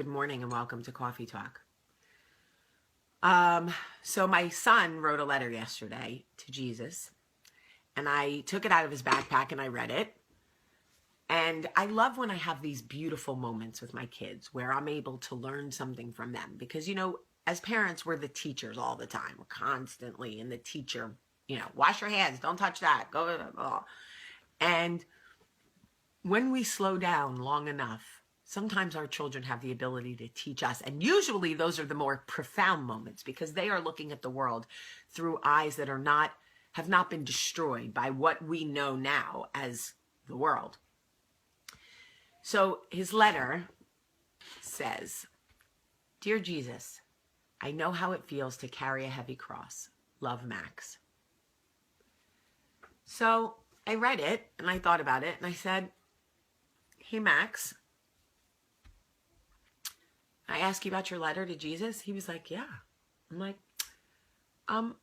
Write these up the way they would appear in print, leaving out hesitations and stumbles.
Good morning and welcome to Coffee Talk. So my son wrote a letter yesterday to Jesus, and I took it out of his backpack and I read it. And I love when I have these beautiful moments with my kids where I'm able to learn something from them because, as parents, we're the teachers all the time. We're constantly in the teacher, wash your hands, don't touch that, go, blah, blah. And when we slow down long enough, sometimes our children have the ability to teach us. And usually those are the more profound moments because they are looking at the world through eyes that have not been destroyed by what we know now as the world. So his letter says, "Dear Jesus, I know how it feels to carry a heavy cross. Love, Max." So I read it and I thought about it and I said, "Hey, Max, I asked you about your letter to Jesus." He was like, "Yeah." I'm like,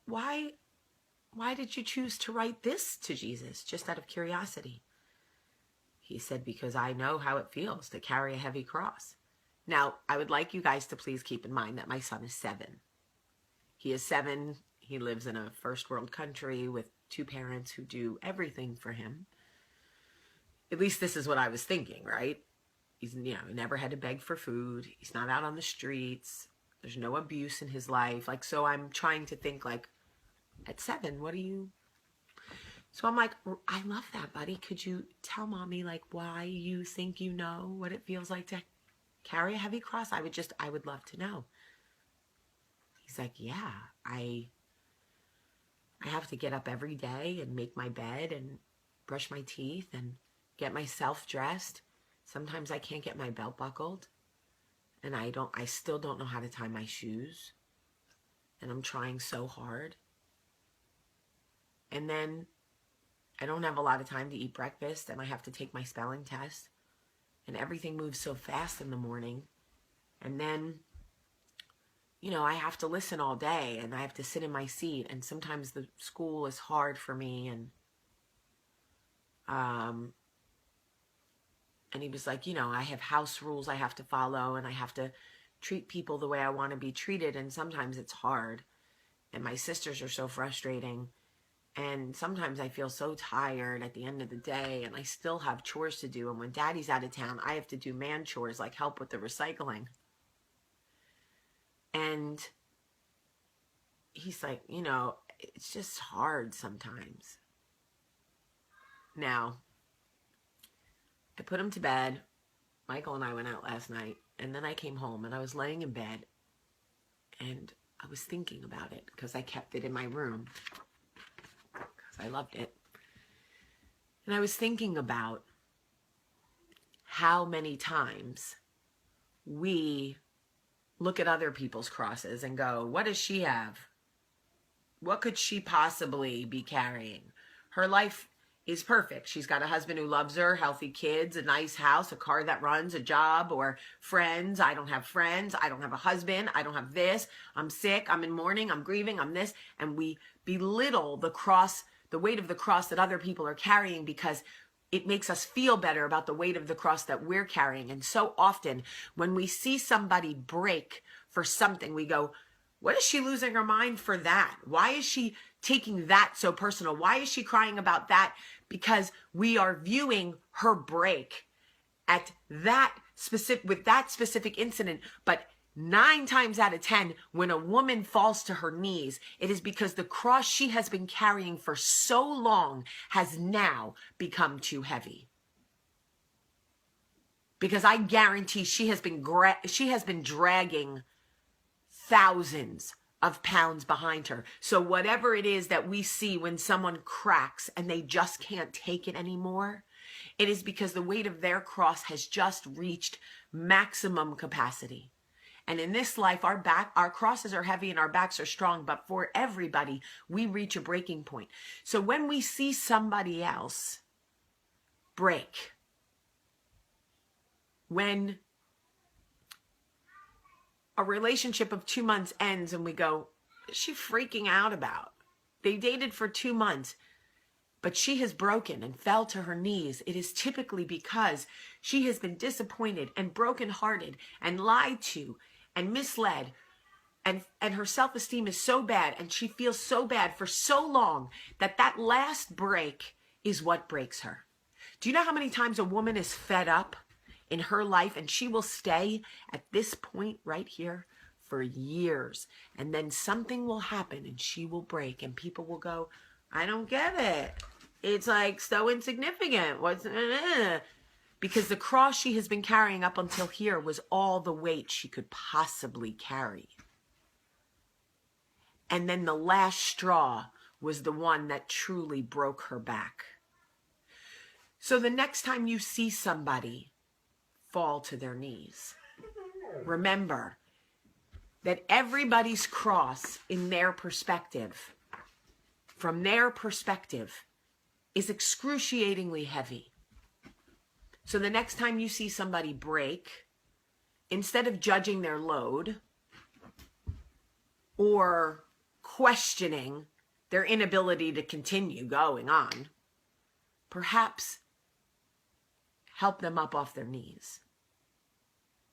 why did you choose to write this to Jesus, just out of curiosity?" He said, "Because I know how it feels to carry a heavy cross." Now, I would like you guys to please keep in mind that my son is 7. He is 7. He lives in a first world country with 2 parents who do everything for him. At least this is what I was thinking, right? He's, he never had to beg for food. He's not out on the streets. There's no abuse in his life. So I'm trying to think at 7, what do you... So I'm like, "I love that, buddy. Could you tell mommy why you think you know what it feels like to carry a heavy cross? I would love to know." He's like, "Yeah, I have to get up every day and make my bed and brush my teeth and get myself dressed. Sometimes I can't get my belt buckled, and I still don't know how to tie my shoes, and I'm trying so hard. And then I don't have a lot of time to eat breakfast, and I have to take my spelling test, and everything moves so fast in the morning. And then, I have to listen all day, and I have to sit in my seat, and sometimes the school is hard for me." And he was like, "I have house rules I have to follow, and I have to treat people the way I want to be treated, and sometimes it's hard. And my sisters are so frustrating. And sometimes I feel so tired at the end of the day, and I still have chores to do. And when daddy's out of town, I have to do man chores, like help with the recycling." And he's like, "It's just hard sometimes." Now, I put him to bed. Michael and I went out last night, and then I came home, and I was laying in bed, and I was thinking about it because I kept it in my room because I loved it. And I was thinking about how many times we look at other people's crosses and go, "What does she have? What could she possibly be carrying? Her life is perfect. She's got a husband who loves her, healthy kids, a nice house, a car that runs, a job, or friends. I don't have friends. I don't have a husband. I don't have this. I'm sick. I'm in mourning. I'm grieving. I'm this." And we belittle the cross, the weight of the cross that other people are carrying because it makes us feel better about the weight of the cross that we're carrying. And so often when we see somebody break for something, we go, "What is she losing her mind for that? Why is she taking that so personal? Why is she crying about that?" Because we are viewing her break at with that specific incident. But 9 times out of 10, when a woman falls to her knees, it is because the cross she has been carrying for so long has now become too heavy. Because I guarantee she has been dragging thousands of pounds behind her. So whatever it is that we see when someone cracks and they just can't take it anymore, it is because the weight of their cross has just reached maximum capacity. And in this life, our crosses are heavy and our backs are strong, but for everybody, we reach a breaking point. So when we see somebody else break, when a relationship of 2 months ends and we go, "What is she freaking out about? They dated for 2 months, but she has broken and fell to her knees, it is typically because she has been disappointed and brokenhearted and lied to and misled. And her self-esteem is so bad, and she feels so bad for so long that that last break is what breaks her. Do you know how many times a woman is fed up in her life, and she will stay at this point right here for years, and then something will happen and she will break, and people will go, I don't get it. It's like so insignificant. Because the cross she has been carrying up until here was all the weight she could possibly carry. And then the last straw was the one that truly broke her back. So the next time you see somebody fall to their knees, remember that everybody's cross in their perspective, from their perspective, is excruciatingly heavy. So the next time you see somebody break, instead of judging their load or questioning their inability to continue going on, perhaps help them up off their knees.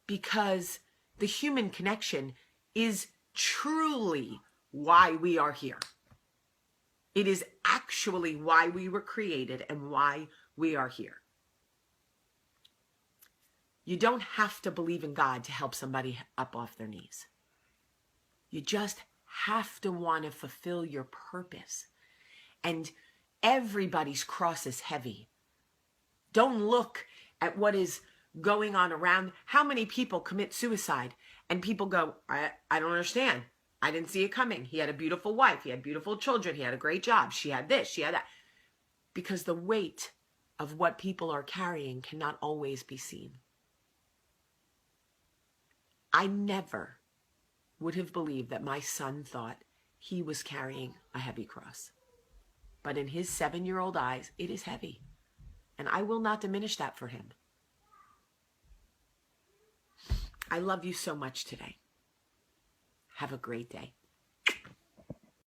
Because the human connection is truly why we are here. It is actually why we were created and why we are here. You don't have to believe in God to help somebody up off their knees. You just have to want to fulfill your purpose. And everybody's cross is heavy. Don't look at what is going on around. How many people commit suicide and people go, I don't understand. I didn't see it coming. He had a beautiful wife. He had beautiful children. He had a great job. She had this. She had that. Because the weight of what people are carrying cannot always be seen. I never would have believed that my son thought he was carrying a heavy cross. But in his 7-year-old eyes, it is heavy. And I will not diminish that for him. I love you so much today. Have a great day.